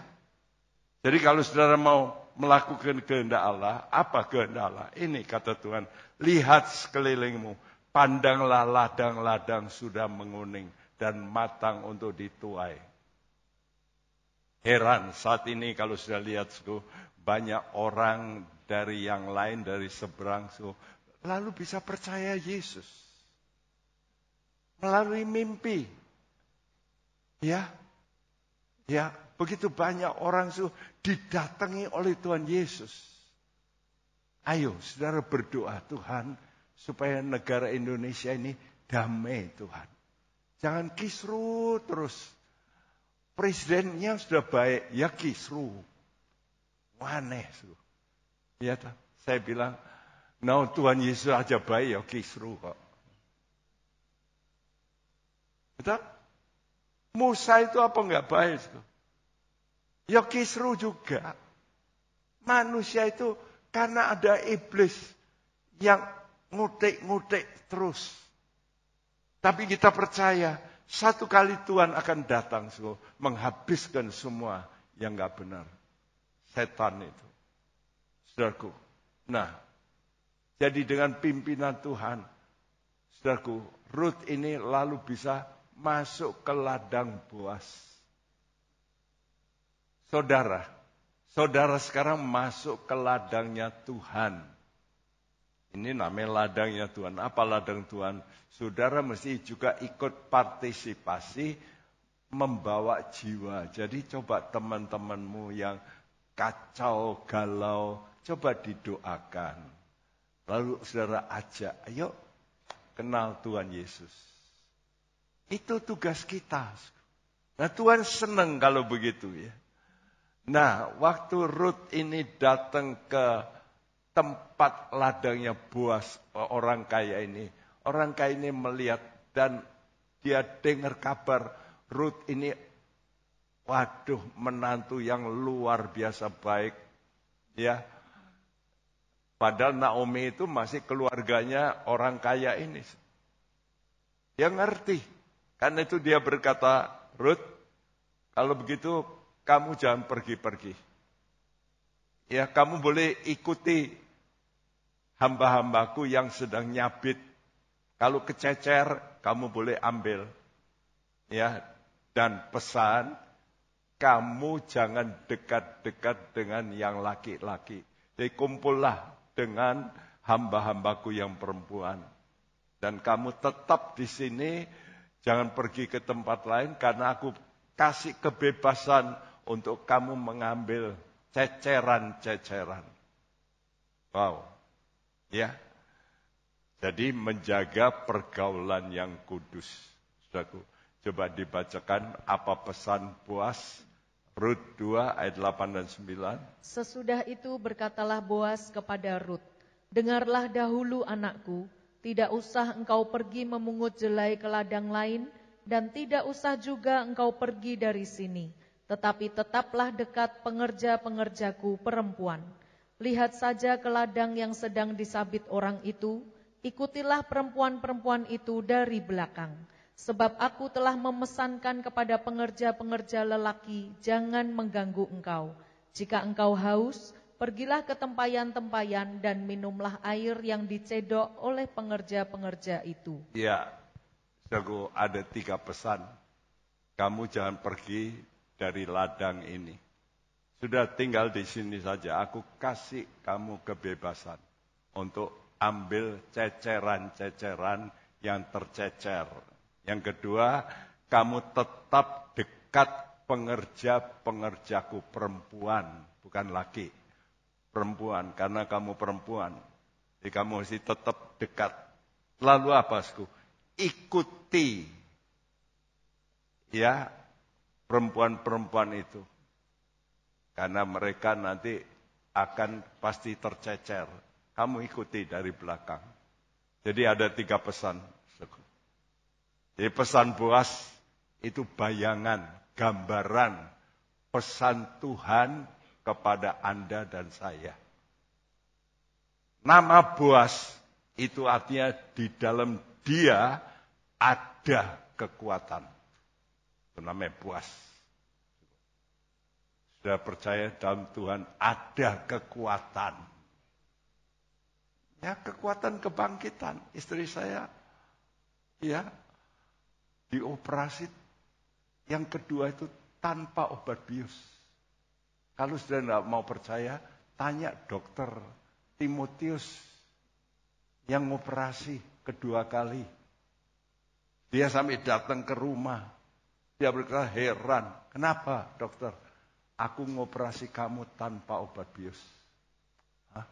jadi kalau saudara mau melakukan kehendak Allah, apa kehendak Allah? Ini kata Tuhan, lihat sekelilingmu, pandanglah ladang-ladang sudah menguning dan matang untuk dituai. Heran saat ini kalau sudah lihat, banyak orang dari yang lain, dari seberang, lalu bisa percaya Yesus melalui mimpi. Ya, begitu banyak orang didatangi oleh Tuhan Yesus. Ayo, saudara berdoa, Tuhan, supaya negara Indonesia ini damai, Tuhan. Jangan kisruh terus. Presidennya sudah baik, ya kisruh. Aneh. Ya, saya bilang, nah Tuhan Yesus aja baik, ya kisruh kok. Betul? Musa itu apa enggak baik? Ya kisruh juga. Manusia itu karena ada iblis yang ngutik-ngutik terus. Tapi kita percaya satu kali Tuhan akan datang menghabiskan semua yang enggak benar. Setan itu. Saudaraku. Nah, jadi dengan pimpinan Tuhan, saudaraku, Rut ini lalu bisa masuk ke ladang Boas. Saudara sekarang masuk ke ladangnya Tuhan. Ini namanya ladangnya Tuhan. Apa ladang Tuhan? Saudara mesti juga ikut partisipasi membawa jiwa. Jadi coba teman-temanmu yang kacau, galau, coba didoakan. Lalu saudara ajak, ayo kenal Tuhan Yesus. Itu tugas kita. Nah Tuhan senang kalau begitu ya. Nah, waktu Rut ini datang ke tempat ladangnya Boas, orang kaya ini. Orang kaya ini melihat dan dia dengar kabar Rut ini, waduh, menantu yang luar biasa baik. Ya, padahal Naomi itu masih keluarganya orang kaya ini. Dia ngerti, karena itu dia berkata, Rut, kalau begitu kamu jangan pergi-pergi. Ya, kamu boleh ikuti hamba-hambaku yang sedang nyabit. Kalau kececer, kamu boleh ambil. Ya, dan pesan, kamu jangan dekat-dekat dengan yang laki-laki. Jadi kumpullah dengan hamba-hambaku yang perempuan. Dan kamu tetap di sini, jangan pergi ke tempat lain, karena aku kasih kebebasan untuk kamu mengambil ceceran-ceceran. Wow. Ya. Jadi menjaga pergaulan yang kudus. Saudaraku, coba dibacakan apa pesan Boas, Rut 2 ayat 8 dan 9. Sesudah itu berkatalah Boas kepada Rut, dengarlah dahulu anakku, tidak usah engkau pergi memungut jelai ke ladang lain, dan tidak usah juga engkau pergi dari sini. Tetapi tetaplah dekat pengerja-pengerjaku perempuan. Lihat saja ke ladang yang sedang disabit orang itu, ikutilah perempuan-perempuan itu dari belakang. Sebab aku telah memesankan kepada pengerja-pengerja lelaki, jangan mengganggu engkau. Jika engkau haus, pergilah ke tempayan-tempayan dan minumlah air yang dicedok oleh pengerja-pengerja itu. Ya, saudaraku, ada 3 pesan. Kamu jangan pergi dari ladang ini. Sudah tinggal di sini saja, aku kasih kamu kebebasan untuk ambil ceceran-ceceran yang tercecer. Yang kedua, kamu tetap dekat pengerja-pengerjaku perempuan, bukan laki. Perempuan, karena kamu perempuan. Jadi kamu mesti tetap dekat. Lalu apa, saudaraku? Ikuti ya perempuan-perempuan itu. Karena mereka nanti akan pasti tercecer. Kamu ikuti dari belakang. Jadi ada 3 pesan. Jadi pesan Boas itu bayangan, gambaran pesan Tuhan kepada Anda dan saya. Nama Boas itu artinya di dalam dia ada kekuatan. Itu namanya Boas. Sudah percaya dalam Tuhan ada kekuatan. Ya, kekuatan kebangkitan. Istri saya ya dioperasi yang kedua itu tanpa obat bius. Kalau sudah tidak mau percaya, tanya dokter Timotius yang operasi kedua kali. Dia sampai datang ke rumah. Dia berkata heran. Kenapa dokter? Aku ngoperasi kamu tanpa obat bius. Hah?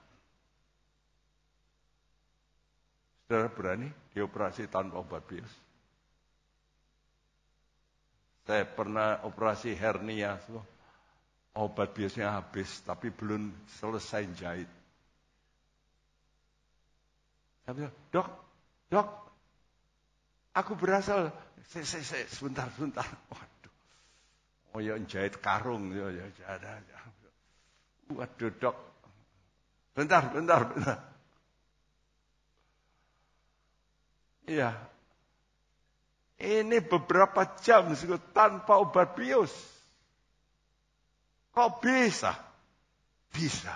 Saudara berani dioperasi tanpa obat bius? Saya pernah operasi hernia. Obat biusnya habis, tapi belum selesai jahit. Saya bilang, dok, aku berasal. Sebentar. Waduh. Oh ya jahit karung. Ya. Waduh dok. Bentar. Iya. Ini beberapa jam tanpa obat bius. Kok bisa? Bisa.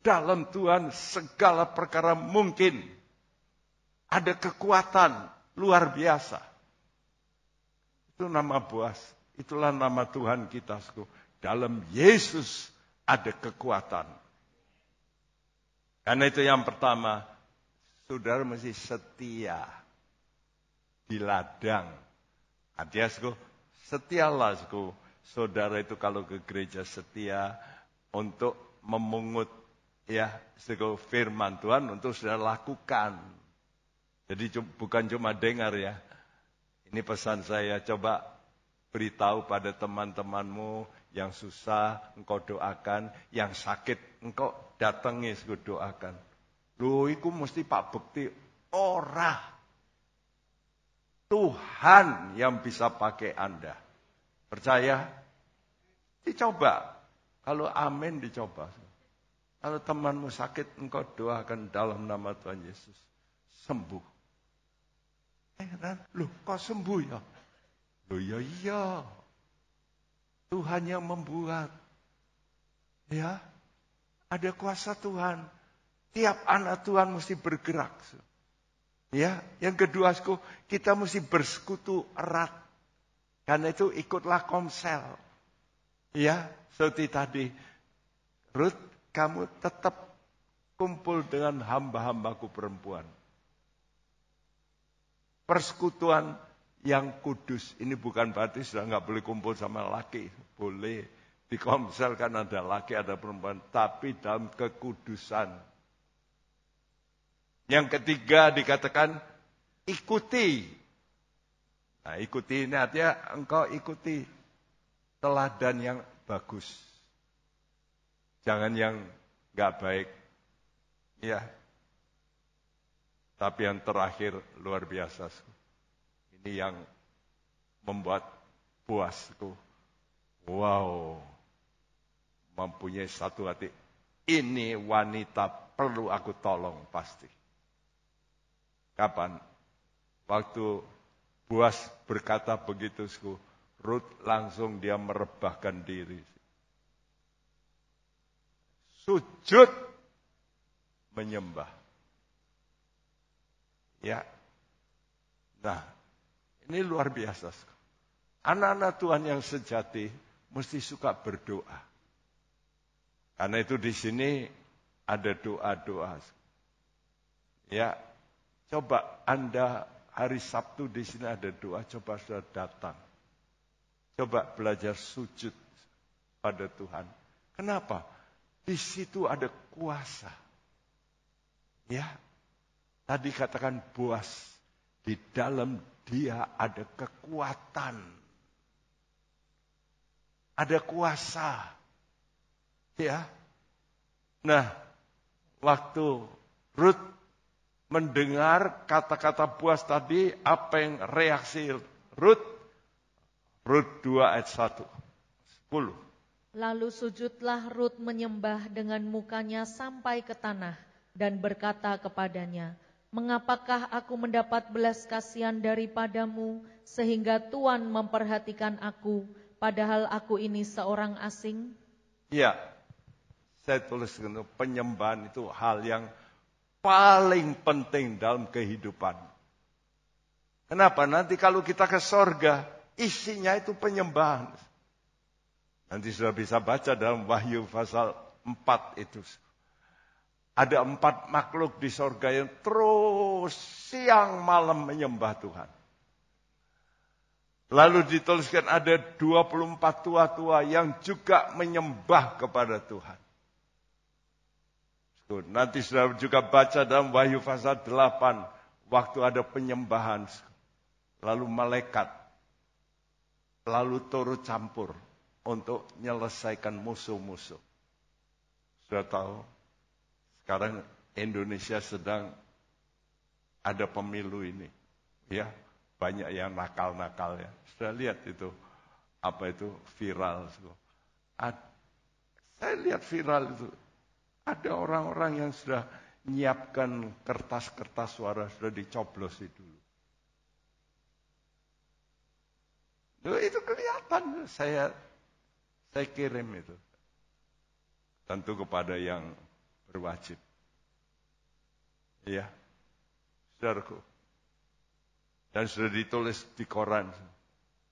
Dalam Tuhan segala perkara mungkin. Ada kekuatan luar biasa. Itu nama Boas. Itulah nama Tuhan kita. Dalam Yesus ada kekuatan. Karena itu yang pertama, saudara mesti setia di ladang. Artinya, setialah, saudara itu kalau ke gereja setia untuk memungut ya, firman Tuhan untuk saudara lakukan. Jadi bukan cuma dengar ya. Ini pesan saya, coba beritahu pada teman-temanmu yang susah, engkau doakan. Yang sakit, engkau datangi, doakan. Loh, itu mesti Pak Bekti. Ora. Tuhan yang bisa pakai Anda. Percaya? Dicoba. Kalau amin, dicoba. Kalau temanmu sakit, engkau doakan dalam nama Tuhan Yesus. Sembuh. Loh, kok sembuh ya? Loh, iya. Tuhan yang membuat. Ya, ada kuasa Tuhan. Tiap anak Tuhan mesti bergerak. Ya, yang kedua, kita mesti bersekutu erat. Karena itu ikutlah komsel. Ya, seperti tadi. Ruth, kamu tetap kumpul dengan hamba-hambaku perempuan. Persekutuan yang kudus. Ini bukan berarti sudah nggak boleh kumpul sama laki. Boleh. Di komsel kan ada laki, ada perempuan. Tapi dalam kekudusan. Yang ketiga dikatakan ikuti. Nah, ikuti ini artinya engkau ikuti teladan yang bagus. Jangan yang nggak baik. Ya. Tapi yang terakhir luar biasa. Ini yang membuat puasku. Wow. Mempunyai satu hati. Ini wanita perlu aku tolong pasti. Kapan? Waktu Boas berkata begitu, Rut langsung dia merebahkan diri. Sujud menyembah. Ya. Nah, ini luar biasa. Anak-anak Tuhan yang sejati mesti suka berdoa. Karena itu di sini ada doa-doa. Ya, coba Anda hari Sabtu di sini ada doa, coba sudah datang. Coba belajar sujud pada Tuhan. Kenapa? Di situ ada kuasa. Ya, tadi katakan Boas, di dalam dia ada kekuatan. Ada kuasa. Ya. Nah, waktu Rut mendengar kata-kata Boas tadi, apa yang reaksi Rut? Rut 2 ayat 1. 10. Lalu sujudlah Rut menyembah dengan mukanya sampai ke tanah dan berkata kepadanya, "Mengapakah aku mendapat belas kasihan daripadamu sehingga Tuhan memperhatikan aku, padahal aku ini seorang asing?" Ya, saya tulis penyembahan itu hal yang paling penting dalam kehidupan. Kenapa? Nanti kalau kita ke sorga, isinya itu penyembahan. Nanti sudah bisa baca dalam Wahyu pasal 4 itu. Ada 4 makhluk di sorga yang terus siang malam menyembah Tuhan. Lalu dituliskan ada 24 tua-tua yang juga menyembah kepada Tuhan. Nanti sudah juga baca dalam Wahyu pasal 8. Waktu ada penyembahan. Lalu malaikat. Lalu turut campur. Untuk menyelesaikan musuh-musuh. Sudah tahu. Sekarang Indonesia sedang ada pemilu ini. Ya. Banyak yang nakal-nakal ya. Sudah lihat itu. Apa itu? Viral. Saya lihat viral itu. Ada orang-orang yang sudah menyiapkan kertas-kertas suara, sudah dicoblos itu. Itu kelihatan, saya kirim itu. Tentu kepada yang berwajib. Iya, saudaraku. Dan sudah ditulis di koran.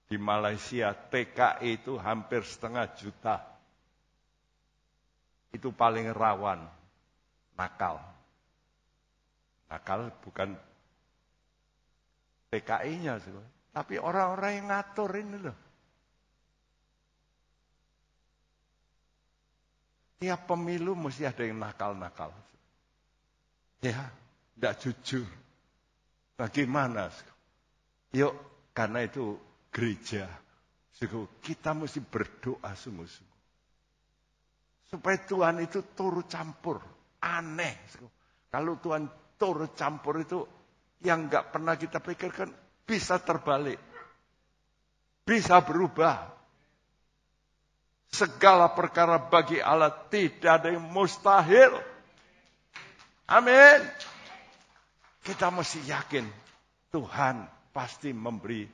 Di Malaysia, TKI itu hampir 500 juta. Itu paling rawan nakal. Nakal bukan PKI-nya, tapi orang-orang yang ngatur ini loh. Tiap pemilu mesti ada yang nakal-nakal. Ya, tidak jujur. Bagaimana? Yuk, karena itu gereja. Kita mesti berdoa sungguh-sungguh. Supaya Tuhan itu turut campur. Aneh. Kalau Tuhan turut campur itu yang gak pernah kita pikirkan bisa terbalik. Bisa berubah. Segala perkara bagi Allah tidak ada yang mustahil. Amin. Kita mesti yakin Tuhan pasti memberi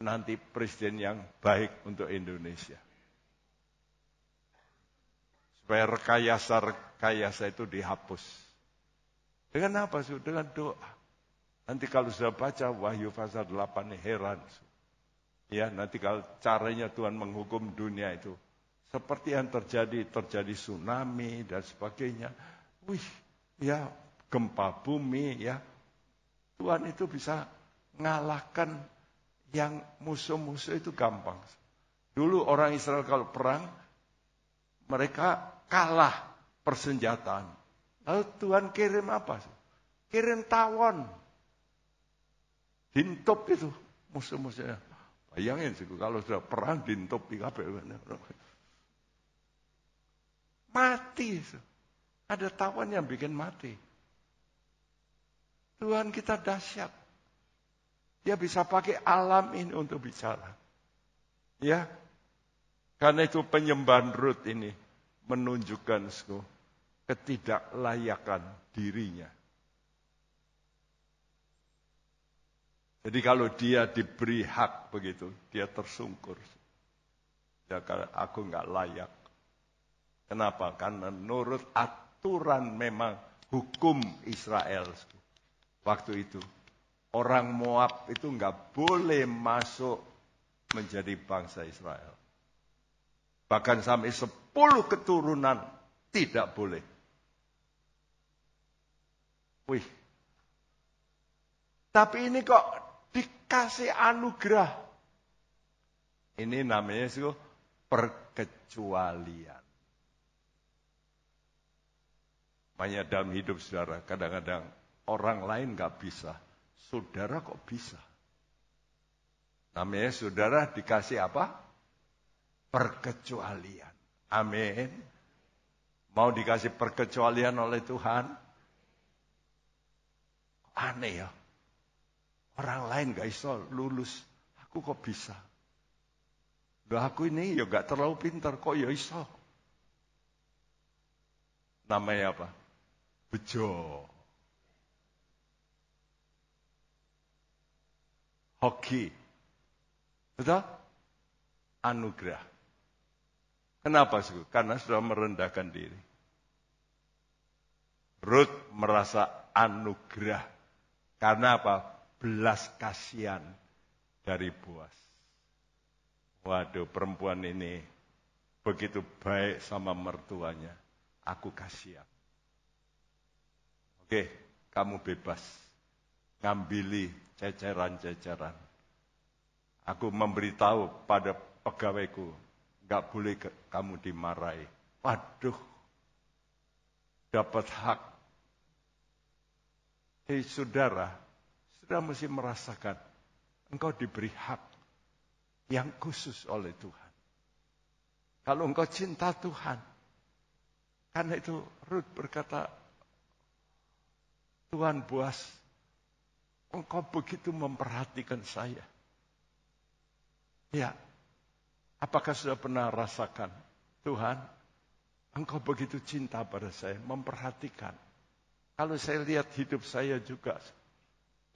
nanti presiden yang baik untuk Indonesia. Supaya rekayasa itu dihapus. Dengan apa? Dengan doa. Nanti kalau sudah baca Wahyu pasal 8 ini heran. Ya, nanti kalau caranya Tuhan menghukum dunia itu. Seperti yang terjadi tsunami dan sebagainya. Wih, ya gempa bumi ya. Tuhan itu bisa ngalahkan yang musuh-musuh itu gampang. Dulu orang Israel kalau perang, mereka kalah persenjataan. Lalu Tuhan kirim apa? Kirim tawon. Dintop itu musuh-musuhnya. Bayangin sih kalau sudah perang dintop mati. Ada tawon yang bikin mati. Tuhan kita dahsyat. Dia bisa pakai alam ini untuk bicara. Ya. Karena itu penyembahan Rut ini menunjukkan ketidaklayakan dirinya. Jadi kalau dia diberi hak begitu, dia tersungkur. Ya, aku nggak layak. Kenapa? Karena menurut aturan memang hukum Israel waktu itu. Orang Moab itu nggak boleh masuk menjadi bangsa Israel. Bahkan sampai 10 keturunan tidak boleh. Wih. Tapi ini kok dikasih anugerah. Ini namanya perkecualian. Makanya dalam hidup saudara, kadang-kadang orang lain nggak bisa. Saudara kok bisa? Namanya saudara dikasih apa? Perkecualian. Amin. Mau dikasih perkecualian oleh Tuhan? Aneh ya. Orang lain gak bisa lulus. Aku kok bisa? Loh aku ini ya gak terlalu pintar. Kok ya iso? Namanya apa? Bejo. Hoki. Betul? Anugerah. Kenapa sih? Karena sudah merendahkan diri. Rut merasa anugerah. Karena apa? Belas kasihan dari Boas. Waduh, perempuan ini begitu baik sama mertuanya. Aku kasihan. Oke, kamu bebas. Ngambili ceceran-ceceran. Aku memberitahu pada pegawaiku, gak boleh kamu dimarahi. Waduh, dapat hak. Hei saudara, saudara mesti merasakan engkau diberi hak yang khusus oleh Tuhan. Kalau engkau cinta Tuhan, karena itu Rut berkata, Tuhan Boas, engkau begitu memperhatikan saya. Ya, apakah sudah pernah rasakan, Tuhan, engkau begitu cinta pada saya, memperhatikan. Kalau saya lihat hidup saya juga,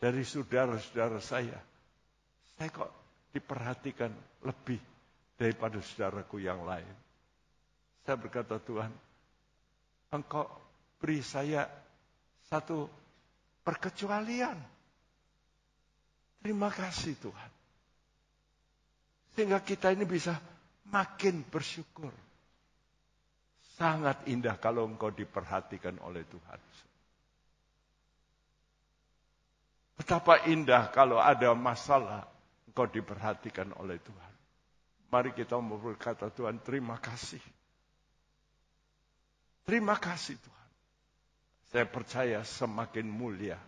dari saudara-saudara saya kok diperhatikan lebih daripada saudaraku yang lain. Saya berkata, Tuhan, engkau beri saya satu perkecualian. Terima kasih Tuhan. Sehingga kita ini bisa makin bersyukur. Sangat indah kalau engkau diperhatikan oleh Tuhan. Betapa indah kalau ada masalah, engkau diperhatikan oleh Tuhan. Mari kita mau berkata, Tuhan terima kasih. Terima kasih Tuhan. Saya percaya semakin mulia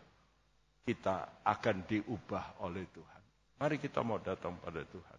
kita akan diubah oleh Tuhan. Mari kita mau datang pada Tuhan.